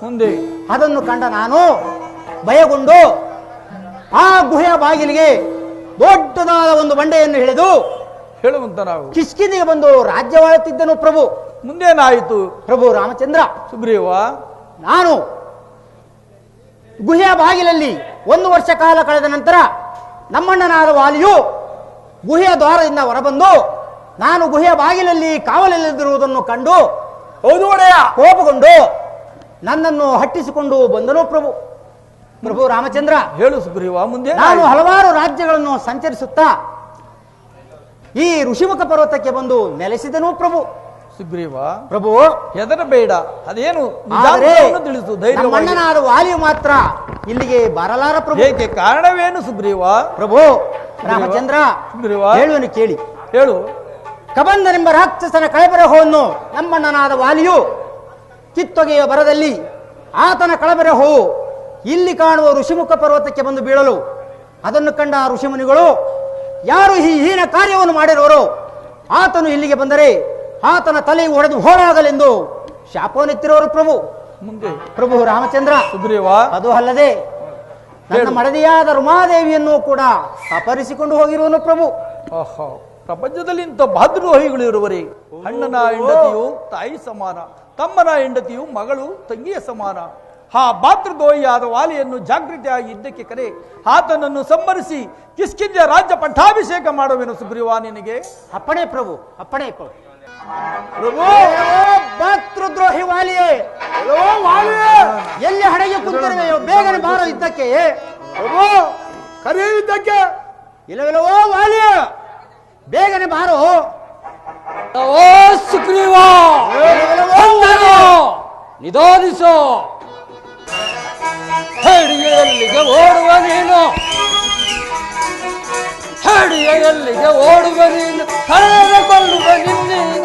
ಮುಂದೆ ಅದನ್ನು ಕಂಡ ನಾನು ಭಯಗೊಂಡು ಆ ಗುಹೆಯ ಬಾಗಿಲಿಗೆ ದೊಡ್ಡದಾದ ಒಂದು ಬಂಡೆಯನ್ನು ಹಿಡಿದು ಕಿಷ್ಕಿಂಧಿಗೆ ಬಂದು ರಾಜ್ಯವಾಳುತ್ತಿದ್ದನು. ಪ್ರಭು ಮುಂದೇನಾಯಿತು? ಪ್ರಭು ರಾಮಚಂದ್ರ, ಸುಗ್ರೀವ, ನಾನು ಗುಹೆಯ ಬಾಗಿಲಲ್ಲಿ 1 ವರ್ಷ ಕಾಲ ಕಳೆದ ನಂತರ ನಮ್ಮಣ್ಣನಾದ ವಾಲಿಯು ಗುಹೆಯ ದ್ವಾರದಿಂದ ಹೊರಬಂದು ನಾನು ಗುಹೆಯ ಬಾಗಿಲಲ್ಲಿ ಕಾವಲಲ್ಲಿರುವುದನ್ನು ಕಂಡು ಹೌದು ಒಡೆಯ ಕೋಪಗೊಂಡು ನನ್ನನ್ನು ಹಟ್ಟಿಸಿಕೊಂಡು ಬಂದನು. ಪ್ರಭು ರಾಮಚಂದ್ರ, ಹೇಳು ಸುಗ್ರೀವ, ಮುಂದೆ ನಾನು ಹಲವಾರು ರಾಜ್ಯಗಳನ್ನು ಸಂಚರಿಸುತ್ತಾ ಈ ಋಷಿಮುಖ ಪರ್ವತಕ್ಕೆ ಬಂದು ನೆಲೆಸಿದನು. ಪ್ರಭು ಸುಗ್ರೀವ, ಪ್ರಭು ಹೆದರಬೇಡ, ಅದೇನು ತಿಳಿಸು. ನಮ್ಮಣ್ಣನಾದ ವಾಲಿಯು ಮಾತ್ರ ಇಲ್ಲಿಗೆ ಬರಲಾರ. ಪ್ರಭು ಏಕೆ? ಕಾರಣವೇನು ಸುಗ್ರೀವ? ಪ್ರಭು ರಾಮಚಂದ್ರ, ಹೇಳುವನು ಕೇಳಿ. ಹೇಳು. ಕಬಂದನೆಂಬ ರಾಕ್ಷಸನ ಕಳೆಬರಹವನ್ನು ನಮ್ಮಣ್ಣನಾದ ವಾಲಿಯು ಕಿತ್ತೊಗೆಯ ಬರದಲ್ಲಿ ಆತನ ಕಳಬೆರೆ ಹೂ ಇಲ್ಲಿ ಕಾಣುವ ಋಷಿಮುಖ ಪರ್ವತಕ್ಕೆ ಬಂದು ಬೀಳಲು ಅದನ್ನು ಕಂಡ ಆ ಋಷಿಮುನಿಗಳು ಯಾರು ಈ ಹೀನ ಕಾರ್ಯವನ್ನು ಮಾಡಿರುವರೋ ಆತನು ಇಲ್ಲಿಗೆ ಬಂದರೆ ಆತನ ತಲೆ ಒಡೆದು ಹೋಳಾಗಲೆಂದು ಶಾಪವನ್ನೆತ್ತಿರುವರು ಪ್ರಭು. ಮುಂದೆ ಪ್ರಭು ರಾಮಚಂದ್ರ ಸುಗ್ರೀವ, ಅದು ಅಲ್ಲದೆ ನನ್ನ ಮಡದಿಯಾದ ರುಮಾದೇವಿಯನ್ನು ಕೂಡ ಅಪಹರಿಸಿಕೊಂಡು ಹೋಗಿರುವನು ಪ್ರಭು. ಆಹಾ, ಪ್ರಪಂಚದಲ್ಲಿ ಇಂಥ ಬಹದ್ದೂಹಿಗಳು ಇರುವರೆ. ಅಣ್ಣನ ಹೆಂಡತಿಯು ತಾಯಿ ಸಮಾನ, ತಮ್ಮನ ಹೆಂಡತಿಯು ಮಗಳು ತಂಗಿಯ ಸಮಾನ. ಆ ಭಾತೃದ್ರೋಹಿಯಾದ ವಾಲಿಯನ್ನು ಜಾಗೃತಿಯಾಗಿ ಇದ್ದಕ್ಕೆ ಕರೆ ಆತನನ್ನು ಸಂಹರಿಸಿ ಕಿಷ್ಕಿಂಧ್ಯ ರಾಜ್ಯ ಪಟ್ಟಾಭಿಷೇಕ ಮಾಡುವೆನು ಸುಗ್ರೀವ ನಿನಗೆ. ಅಪ್ಪಣೆ ಪ್ರಭು, ಅಪ್ಪಣೆ ಪ್ರಭು. ಪ್ರಭು ಭಾತೃದ್ರೋಹಿ ವಾಲಿಯೇ, ಎಲ್ಲಿ ಹಡಗೆ ಕುಂತಿರುವೆಯೋ ಬೇಗನೆ ಬಾರೋ ಇದ್ದಕ್ಕೆ. ಪ್ರಭು ಕರೆಯುವುದಕ್ಕೆ ಇಲ್ಲವಿಲ್ಲವೋ ವಾಲಿಯ, ಬೇಗನೆ ಬಾರೋ. ಓ ಸುಗ್ರೀವ, ನಿಧಾನಿಸೋ. ಹೆಡಿಗೆಯಲ್ಲಿಗೆ ಓಡುವ ನೀನು, ಹೆಡಿಗೆಯಲ್ಲಿಗೆ ಓಡುವ ನೀನು, ತಡೆಯದೆ ಕೊಲ್ಲುವ ನಿನ್ನೀಗ,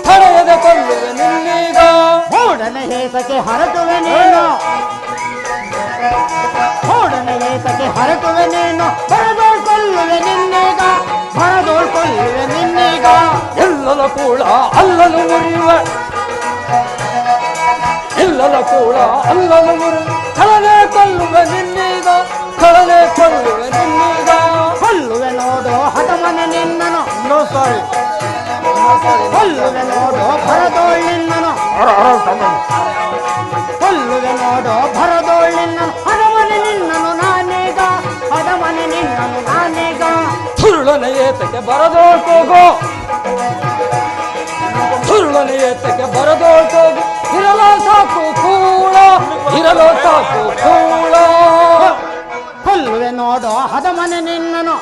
ತಡೆಯದೆ ಕೊಲ್ಲುವ ನಿನ್ನೀಗ. ಓಡನೆ ಹೇಸಕ್ಕೆ ಹರಟುವೆ ನೀನು, ಓಡನೆ ಹೇಸಕ್ಕೆ ಹರಟುವೆ ನೀನು, ಬರದೋಳ್ಕೊಳ್ಳುವೆ ನಿನ್ನೀಗ, ಬರದೋಳ್ಕೊಳ್ಳುವೆ ನಿನ್ನೀಗ. ಎಲ್ಲಲ ಕೂಡ ಅಲ್ಲಲು ಮುರಿಯುವ, ಎಲ್ಲಲ ಕೂಡ ಅಲ್ಲಲು ಮುರಿಯುವ, ಕಳಲೆ ಕೊಲ್ಲುವೆ ನಿನ್ನೀಗ, ಕಳಲೆ ಕೊಲ್ಲುವೆ ನಿನ್ನೀಗ. ಕೊಲ್ಲುವೆ ನೋಡು ಹಠಮನೆ ನಿನ್ನನು, ಕೊಲ್ಲುವೆ ನೋಡು ಭರದೋಳ್ ನಿನ್ನನು, ಕೊಲ್ಲುವೆ ನೋಡು ಭರದೋಳ್ ನಿನ್ನನು, ಹಠಮನೆ ನಿನ್ನನು ನಾನೀಗ, ಹಠಮನೆ ನಿನ್ನನು ನಾನೀಗ. ಸುರುಳನೆ ಏತಕ್ಕೆ ಬರದೋಳ್ಕೋಗೋ, ಸುರುಳನೆ ಏತಕ್ಕೆ ಬರದೋಳ್ಕೋಗು, ಇರಲೋ ಸಾಕು ಕೂಳ, ಇರಲೋ ಸಾಕು ಕೂಳ. ಕೊಲ್ಲುವೆ ನೋಡು ಹದಮನೆ ನಿನ್ನನು,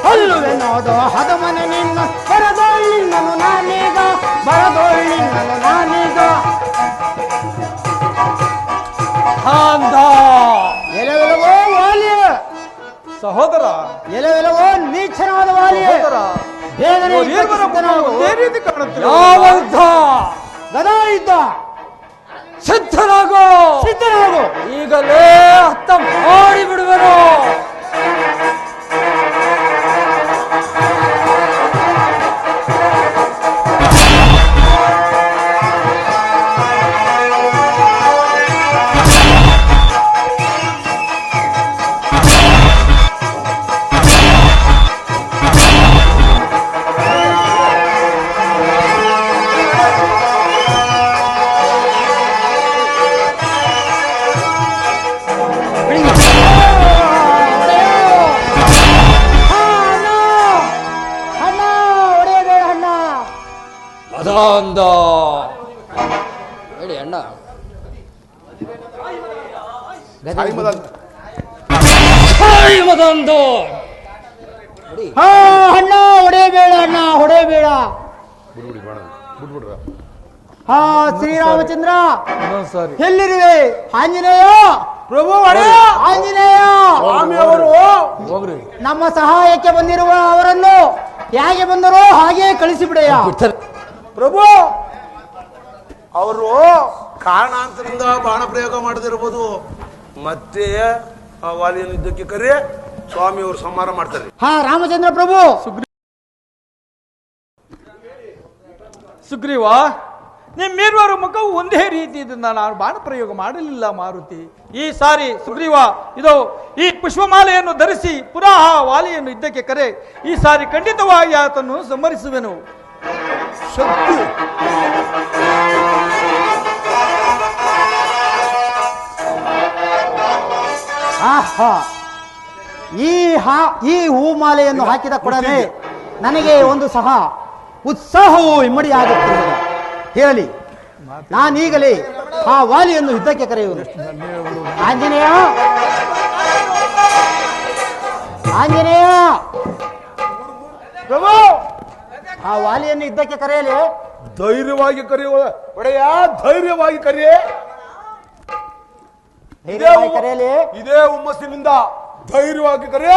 ಕೊಲ್ಲುವೆ ನೋಡು ಹದಮನೆ ನಿನ್ನ, ಬರದೋಳ್ ನಿನ್ನನು ನಾನೀಗ, ಬರದೋಳ್ ನಿನ್ನನು ನಾನೀಗ. ಹಾಂದ ಎಲೆವೆಲವೋ ವಾಲಿಯ, ಸಹೋದರ, ಎಲೆವೆಲವೋ ನೀಚನಾದ ವಾಲಿಯ, ಸಹೋದರ, ಬೇಗನೆ ದೇವರ ಮುಖವು ಇದೇ ರೀತಿ ಕಾಣುತ್ತಿದೆ. ಯಾವ ಯುದ್ಧ? ಗದಾ ಯುದ್ಧ, ಸಿದ್ಧನಾಗೋ, ಸಿದ್ಧನಾಗು. ಈಗಲೇ ಹತ್ತ ಮಾಡಿ ಬಿಡುವೆನು. ಮದಾಂಧ ಹೇಳಿ ಅಣ್ಣ. ಮದಾಂಧ ಹಾ ಅಣ್ಣ, ಹೊಡೆಯಬೇಡ ಅಣ್ಣ, ಹೊಡೆಯಬೇಡ. ಹಾ ಶ್ರೀರಾಮಚಂದ್ರ, ಸರಿ ಎಲ್ಲಿರುವೆ? ಆಂಜನೇಯ ಪ್ರಭು ಆಂಜನೇಯ, ಸ್ವಾಮಿಯವರು ಹೋಗ್ರಿ. ನಮ್ಮ ಸಹಾಯಕ್ಕೆ ಬಂದಿರುವ ಅವರನ್ನು ಹೇಗೆ ಬಂದರೋ ಹಾಗೆ ಕಳಿಸಿಬಿಡೆಯ. ಪ್ರಭು ಅವರು ಕಾರಣಾಂತರದಿಂದ ಬಾಣ ಪ್ರಯೋಗ ಮಾಡದಿರಬಹುದು, ಮತ್ತೆ ಆ ವಾಲಿಯನ್ನು ಯುದ್ಧಕ್ಕೆ ಕರೆ ಸ್ವಾಮಿಯವರು ಸಂಹಾರ ಮಾಡ್ತಾರೆ. ಹಾ ರಾಮಚಂದ್ರ ಪ್ರಭು. ಸುಗ್ರೀವ, ನಿಮ್ಮಿರುವರ ಮುಖವು ಒಂದೇ ರೀತಿ ಇದನ್ನ ನಾನು ಬಾಣ ಪ್ರಯೋಗ ಮಾಡಲಿಲ್ಲ ಮಾರುತಿ. ಈ ಸಾರಿ ಸುಗ್ರೀವ, ಇದು ಈ ಪುಷ್ಪಮಾಲೆಯನ್ನು ಧರಿಸಿ ಪುನಃ ವಾಲಿಯನ್ನು ಯುದ್ಧಕ್ಕೆ ಕರೆ. ಈ ಸಾರಿ ಖಂಡಿತವಾಗಿ ಆತನ್ನು ಸಂಹರಿಸುವೆನು. ಶಕ್ತಿ ಆಹಾ, ಈ ಹೂಮಾಲೆಯನ್ನು ಹಾಕಿದ ಕೂಡಲೇ ನನಗೆ ಒಂದು ಸಹ ಉತ್ಸಾಹವು ಇಮ್ಮಡಿಯಾಗುತ್ತಿರುವುದು. ಹೇಳಿ, ನಾನೀಗಲೇ ಆ ವಾಲಿಯನ್ನು ಯುದ್ಧಕ್ಕೆ ಕರೆಯುವುದು. ಆಂಜನೇಯ, ಆಂಜನೇಯ ಪ್ರಭು ಆ ವಾಲಿಯನ್ನು ಯುದ್ಧಕ್ಕೆ ಕರೆಯಲಿ. ಧೈರ್ಯವಾಗಿ ಕರೆಯುವ ಒಡೆಯ, ಧೈರ್ಯವಾಗಿ ಕರೆಯೇ. ಕರೆಯಲಿ. ಇದೇ ಹುಮ್ಮಸ್ಸಿನಿಂದ ಧೈರ್ಯವಾಗಿ ಕರೆ.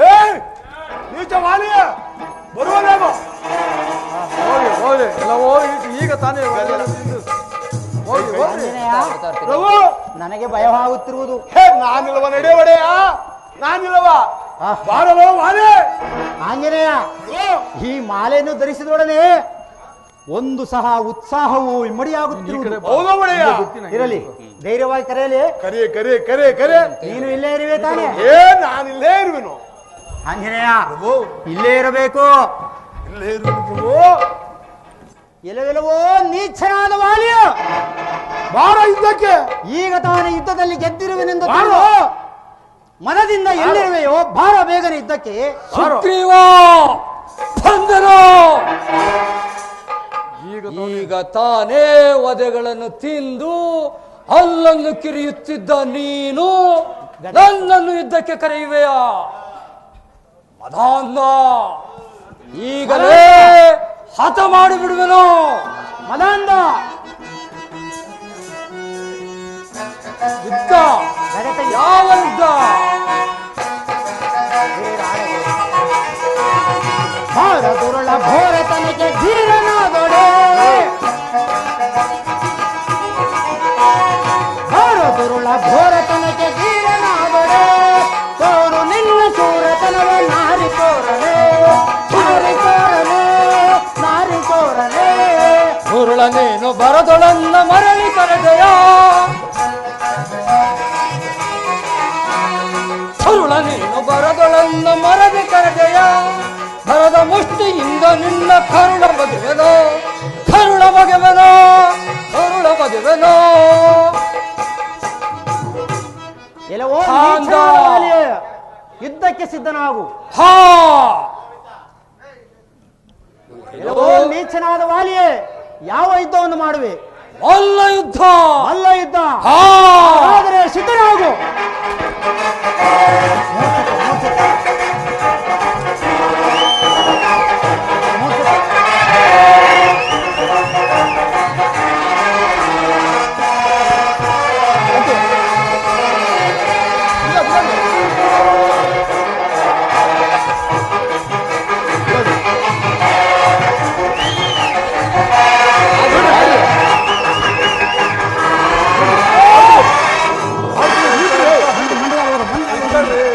ಏ ನೀಚ ವಾಲಿಯ, ಬರುವನೇನೋ ಹೋಗಿ ಹೋಗಿ ಎಲ್ಲ ಹೋಗಿ ಈಗ ತಾನೇ ಹೋಗಿ ಹೋಗಿ ಆಂಜನೇಯ, ಪ್ರಭು ನನಗೆ ಭಯವಾಗುತ್ತಿರುವುದು. ಹೇ ನಾನಿಲ್ಲವ ನಡೆ ಒಡೆಯ ನಾನಿಲ್ಲವ ಆಹ್. ಬಾರಲೋ ವಾಲೆ ಆಂಜನೇಯ, ಈ ಮಾಲೆಯನ್ನು ಧರಿಸಿದೊಡನೆ ಒಂದು ಸಹ ಉತ್ಸಾಹವು ಇಮ್ಮಡಿಯಾಗುತ್ತಿರುವುದು. ಹೌದೋ ಒಡೆಯ ಇರಲಿ, ಧೈರ್ಯವಾಗಿ ಕರೆಯಲಿ. ಕರೆ ಕರೆ ಕರೆ ಕರೆ ನೀನು ಇಲ್ಲೇ ಇರುವೆ ತಾನೆ? ನಾನಿಲ್ಲೇ ಇರುವೆನು ಆಂಜನೇಯ, ಪ್ರಭು ಇಲ್ಲೇ ಇರಬೇಕು. ಇಲ್ಲೇ ಇರುವೆನು ಪ್ರಭು ಎಲ್ಲವೆಲ್ಲವೋ ನೀಚನಾದ ವಾಲಿಯ, ಬಾರ ಯುದ್ಧಕ್ಕೆ ಈಗ ತಾನೇ ಯುದ್ಧದಲ್ಲಿ ಗೆದ್ದಿರುವೆನೆಂದು ಬಾರೋ. ತಿಳಿದು ಮನದಿಂದ ಎಲ್ಲಿರುವೆಯೋ ಬಾರ ಬೇಗನೆ ಯುದ್ಧಕ್ಕೆ. ಸುಗ್ರೀವ ಬಂದನು. ಈಗ ತಾನೇ ವಧೆಗಳನ್ನು ತಿಂದು ಅಲ್ಲನ್ನು ಕಿರಿಯುತ್ತಿದ್ದ ನೀನು ನನ್ನನ್ನು ಯುದ್ಧಕ್ಕೆ ಕರೆಯುವೆಯ ಮದಾಂಧ, ಈಗಲೇ ಹತ ಮಾಡಿಬಿಡುವೆನು. ಮದಾಂಧ, ಯುದ್ಧ ಜಗತ್ತ ಯಾವ ಯುದ್ಧ? ಭಾರದುರುಳ ಘೋರತನಕ್ಕೆ ಧೀರನಾದೊಡೆ, ಭಾರದುರುಳ ಘೋರತನಕ್ಕೆ ಧೀರನಾದೊಡೆ, ತೋರು ನಿನ್ನ ಶೂರತನವ ನಾರಿ ತೋರನೆ, ನಾರಿ ತೋರನೆ, ನಾರಿ ತೋರನೆ. ಉರುಳ ನೀನು ಬರದೊಳನ್ನ ಮರಳಿ ಕರೆದೆಯ, ಉರುಳ ನೀನು ಬರದೊಳನ್ನ ಮರಳಿ ಕರೆದೆಯ, ಬರದ ಮುಷ್ಟಿಯಿಂದ ನಿನ್ನ ಕರುಳ ಬಗೆವೆನೋ, ಕರುಳ ಬಗೆವೆನೋ, ಕರುಳ ಬಗೆವೆನೋ. ಎಲ್ಲವೋ ಆಂಧ. ನೀಚನಾದ ವಾಲಿಯ, ಯುದ್ಧಕ್ಕೆ ಸಿದ್ಧನಾಗು. ಹಾ ಎಲ್ಲವೋ ನೀಚನಾದ ವಾಲಿಯೇ, ಯಾವ ಯುದ್ಧವನ್ನು ಮಾಡುವೆ? ಮಲ್ಲ ಯುದ್ಧ. ಅಲ್ಲ ಯುದ್ಧ. ಹಾ ಆದರೆ ಸಿದ್ಧನಾಗು.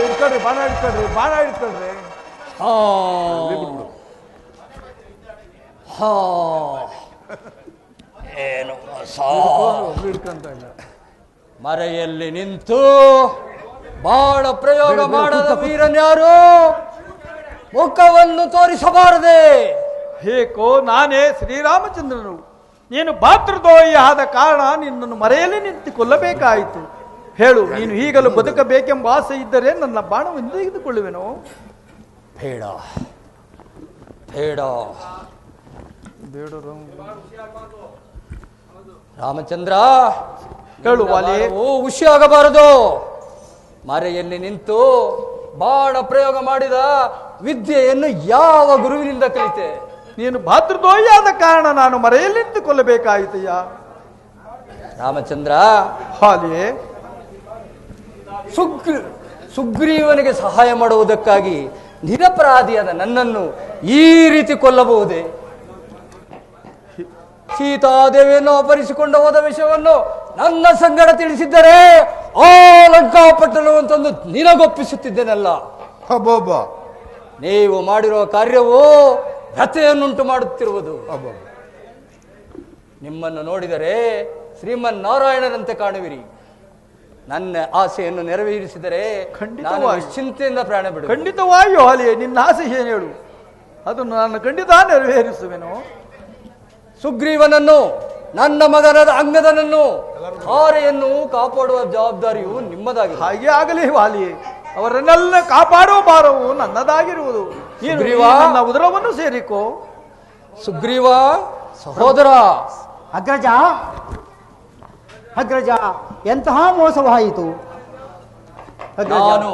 ಇಟ್ಕೊಳ್ರಿ ಬಾಣ ಇಟ್ಕೊಳ್ರಿ ಬಾಣ ಇಟ್ಕೊಳ್ರಿ. ಹಾ ಹಾ ಏನು ಹೊಸ ಹಿಡ್ಕೊಂತ ಇಲ್ಲ. ಮರೆಯಲ್ಲಿ ನಿಂತು ಬಾಳ ಪ್ರಯೋಗ ಮಾಡದ ವೀರನ್ಯಾರು ಮುಖವನ್ನು ತೋರಿಸಬಾರದೆ. ಹೇಕೋ ನಾನೇ ಶ್ರೀರಾಮಚಂದ್ರನು. ನೀನು ಭಾತೃದ್ರೋಹಿ ಆದ ಕಾರಣ ನಿನ್ನನ್ನು ಮರೆಯಲಿ ನಿಂತು ಕೊಲ್ಲಬೇಕಾಯಿತು. ಹೇಳು, ನೀನು ಈಗಲೂ ಬದುಕಬೇಕೆಂಬ ಆಸೆ ಇದ್ದರೆ ನನ್ನ ಬಾಣವನ್ನು ತೆಗೆದುಕೊಳ್ಳುವೆನು. ಬೇಡ ಬೇಡ ರಾಮಚಂದ್ರ, ಹೇಳು ವಾಲಿ. ಹುಷಿಯಾಗಬಾರದು. ಮರೆಯಲ್ಲಿ ನಿಂತು ಬಾಣ ಪ್ರಯೋಗ ಮಾಡಿದ ವಿದ್ಯೆಯನ್ನು ಯಾವ ಗುರುವಿನಿಂದ ಕಲಿತೆ? ನೀನು ಭಾತೃದ್ರೋಹಿ ಆದ ಕಾರಣ ನಾನು ಮರೆಯಲ್ಲಿ ನಿಂತು ಕೊಲ್ಲಬೇಕಾಯಿತಯ್ಯ. ರಾಮಚಂದ್ರ, ಹಾಲಿಯೇ ಸುಗ್ರೀವನಿಗೆ ಸಹಾಯ ಮಾಡುವುದಕ್ಕಾಗಿ ನಿರಪರಾಧಿಯಾದ ನನ್ನನ್ನು ಈ ರೀತಿ ಕೊಲ್ಲಬಹುದೇ? ಸೀತಾದೇವಿಯನ್ನು ಅಪಹರಿಸಿಕೊಂಡು ಹೋದ ವಿಷಯವನ್ನು ನನ್ನ ಸಂಗಡ ತಿಳಿಸಿದ್ದರೆ ಆ ಲಂಕಾಪಟ್ಟಣವಂತಂದು ನಿನಗೊಪ್ಪಿಸುತ್ತಿದ್ದೇನಲ್ಲ. ನೀವು ಮಾಡಿರುವ ಕಾರ್ಯವು ವ್ಯಥೆಯನ್ನುಂಟು ಮಾಡುತ್ತಿರುವುದು. ನಿಮ್ಮನ್ನು ನೋಡಿದರೆ ಶ್ರೀಮನ್ನಾರಾಯಣನಂತೆ ಕಾಣುವಿರಿ. ನನ್ನ ಆಸೆಯನ್ನು ನೆರವೇರಿಸಿದರೆ ನಾನು ನಿಶ್ಚಿಂತೆಯಿಂದ ಪ್ರಾಣ ಬಿಡು. ಖಂಡಿತವಾಗಿಯೂ ಹಾಲಿಯೇ, ನಿನ್ನ ಆಸೆ ಏನು ಹೇಳು, ಅದನ್ನು ನಾನು ಖಂಡಿತ ನೆರವೇರಿಸುವೆನು. ಸುಗ್ರೀವನನ್ನು, ನನ್ನ ಮಗನಾದ ಅಂಗದನನ್ನು, ಧಾರೆಯನ್ನು ಕಾಪಾಡುವ ಜವಾಬ್ದಾರಿಯು ನಿಮ್ಮದಾಗಿದೆ. ಹಾಗೆ ಆಗಲಿ ವಾಲಿಯೇ, ಅವರನ್ನೆಲ್ಲ ಕಾಪಾಡುವ ಭಾರವು ನನ್ನದಾಗಿರುವುದು. ನೀನು ಸುಗ್ರೀವ, ನನ್ನ ಉದರವನ್ನು ಸೇರಿಕೋ. ಸುಗ್ರೀವ ಸಹೋದರ. ಅಗ್ರಜ, ಅಗ್ರಜ, ಎಂತಹ ಮೋಸವಾಯಿತು ಅಗ್ರಜ. ನಾನು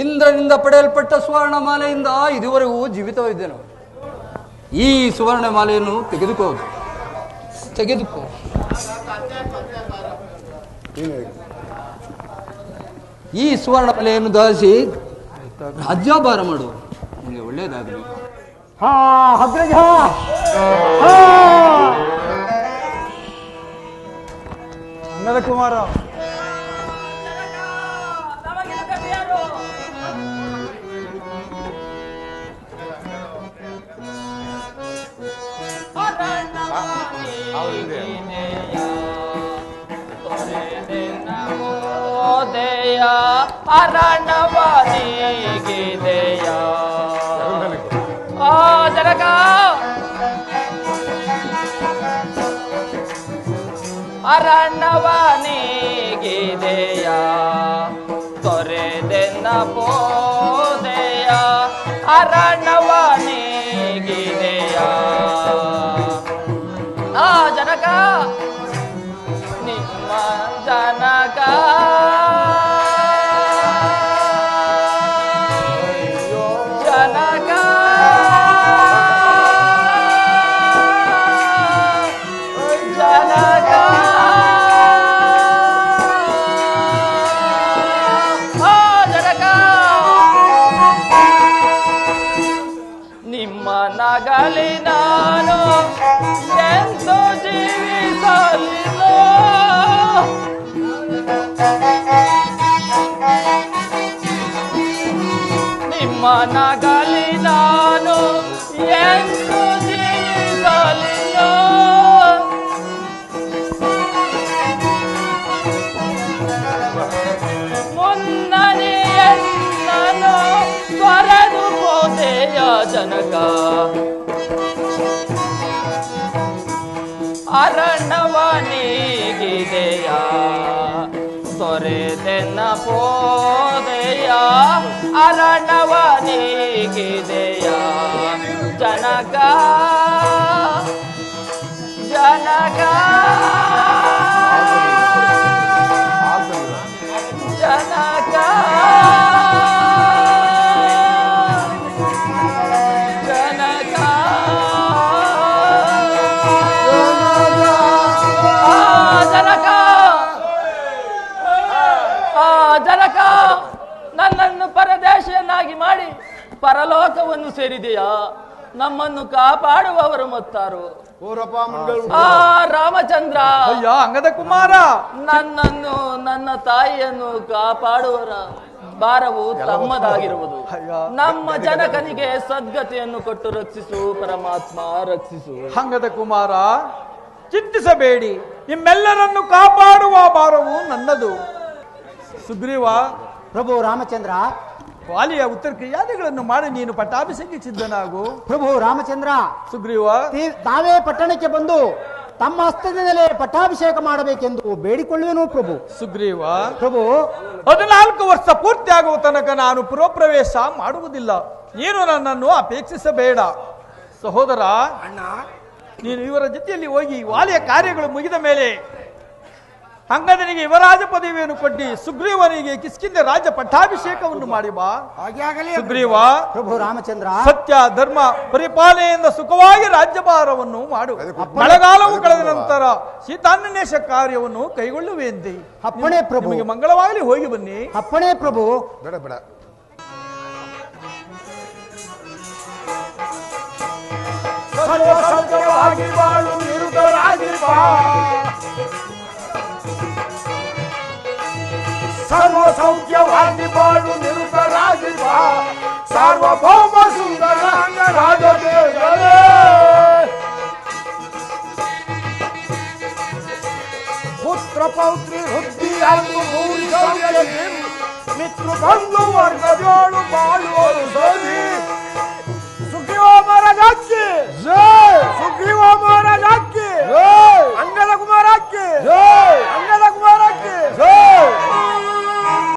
ಇಂದ್ರನಿಂದ ಪಡೆಯಲ್ಪಟ್ಟ ಸುವರ್ಣಮಾಲೆಯಿಂದ ಇದುವರೆಗೂ ಜೀವಿತವಿದ್ದೆನು. ಈ ಸುವರ್ಣಮಾಲೆಯನ್ನು ತೆಗೆದುಕೋ. ಈ ಸುವರ್ಣಮಾಲೆಯನ್ನು ದಾಸಿ ರಾಜ್ಯಭಾರ ಮಾಡು. ನಿಮಗೆ ಒಳ್ಳೇದಾಗಲಿ. ಹಾ ಅಗ್ರಜ, ಅಂಗದ ಕುಮಾರ, ಅರಣವನಿಗಿದೆಯ ಜನಕ ಅರಣವನಿಗಿದೆಯ ತೊರೆದೆನ್ನ ಪೋದೆಯ ಅರಣವನಿಗಿದೆಯ ಜನಕ ನಿಮ್ಮ ಜನಕ ಜನಕ ಜನಕ ಜನಕ ನಿಮ್ಮ ನಗಲಿ ನಾನು ಎಂದು ಜೀವಿಸಲಿಲ್ಲ ನಿಮ್ಮ ನಗಲಿ ನಾನು ಎಂದು ಜೀವಿಸಲಿಲ್ಲ ಮುನ್ನನೆಯನ್ನು ತೊರೆದು ಹೋದೆಯ ಜನಕ ಅರಣವನಿಗಿದೆಯ ತೊರೆದೆನ್ನ ಪೋದೆಯ ಅರಣವನಿಗಿದೆಯ ಜನಕ ಜನಕ ಜನಕ ಜನಕ ಜನಕ ನನ್ನನ್ನು ಪರದೇಶಿಯನ್ನಾಗಿ ಮಾಡಿ ಪರಲೋಕವನ್ನು ಸೇರಿದೆಯಾ? ನಮ್ಮನ್ನು ಕಾಪಾಡುವವರು ಮತ್ತಾರು? ರಾಮಚಂದ್ರ. ಅಯ್ಯ ಅಂಗದ ಕುಮಾರ, ನನ್ನನ್ನು ನನ್ನ ತಾಯಿಯನ್ನು ಕಾಪಾಡುವರ ಭಾರವು ತಮ್ಮದಾಗಿರುವುದು. ನಮ್ಮ ಜನಕನಿಗೆ ಸದ್ಗತಿಯನ್ನು ಕೊಟ್ಟು ರಕ್ಷಿಸು ಪರಮಾತ್ಮ, ರಕ್ಷಿಸು. ಅಂಗದ ಕುಮಾರ, ಚಿಂತಿಸಬೇಡಿ, ನಿಮ್ಮೆಲ್ಲರನ್ನು ಕಾಪಾಡುವ ಭಾರವು ನನ್ನದು. ಸುಗ್ರೀವ, ಪ್ರಭು ರಾಮಚಂದ್ರ, ವಾಲಿಯ ಉತ್ತರ ಕ್ರಿಯಾದಿಗಳನ್ನು ಮಾಡಿ ನೀನು ಪಟ್ಟಾಭಿಷೇಕಕ್ಕೆ ಸಿದ್ಧನಾಗು. ಪ್ರಭು ರಾಮಚಂದ್ರ, ಸುಗ್ರೀವ, ತಾವೇ ಪಟ್ಟಣಕ್ಕೆ ಬಂದು ತಮ್ಮ ಹಸ್ತದಿಂದಲೇ ಪಟ್ಟಾಭಿಷೇಕ ಮಾಡಬೇಕೆಂದು ಬೇಡಿಕೊಳ್ಳುವೆನು ಪ್ರಭು. ಸುಗ್ರೀವ, ಪ್ರಭು 14 ವರ್ಷ ಪೂರ್ತಿ ಆಗುವ ತನಕ ನಾನು ಪುರಪ್ರವೇಶ ಮಾಡುವುದಿಲ್ಲ. ನೀನು ನನ್ನನ್ನು ಅಪೇಕ್ಷಿಸಬೇಡ. ಸಹೋದರ, ನೀನು ಇವರ ಜೊತೆಯಲ್ಲಿ ಹೋಗಿ ವಾಲಿಯ ಕಾರ್ಯಗಳು ಮುಗಿದ ಮೇಲೆ ಅಂಗದನಿಗೆ ಯುವರಾಜ ಪದವಿಯನ್ನು ಕೊಟ್ಟು ಸುಗ್ರೀವನಿಗೆ ಕಿಷ್ಕಿಂಧ ರಾಜ್ಯ ಪಟ್ಟಾಭಿಷೇಕವನ್ನು ಮಾಡಿ ಬಾ. ಸುಗ್ರೀವ, ಪ್ರಭು ರಾಮಚಂದ್ರ, ಸತ್ಯ ಧರ್ಮ ಪರಿಪಾಲನೆಯಿಂದ ಸುಖವಾಗಿ ರಾಜ್ಯಭಾರವನ್ನು ಮಾಡು. ಮಳೆಗಾಲವು ಕಳೆದ ನಂತರ ಸೀತಾನ್ವೇಷ ಕಾರ್ಯವನ್ನು ಕೈಗೊಳ್ಳುವೆಂದೆ. ಅಪ್ಪಣೆ ಪ್ರಭು. ನಿಮಗೆ ಮಂಗಳವಾಗಲಿ, ಹೋಗಿ ಬನ್ನಿ. ಅಪ್ಪಣೆ ಪ್ರಭು. ಬೇಡ ಬೇಡ. ಸರ್ವಸೌಖ್ಯವಾಗಿ ಬಾಳು ನಿರುತರಾಗಿರ್ಬಾ, ಸರ್ವಸೌಖ್ಯವಾಗಿ ಬಾಳು ನಿರುತರಾಗಿರ್ಬಾ, ಸಾರ್ವಭೌಮ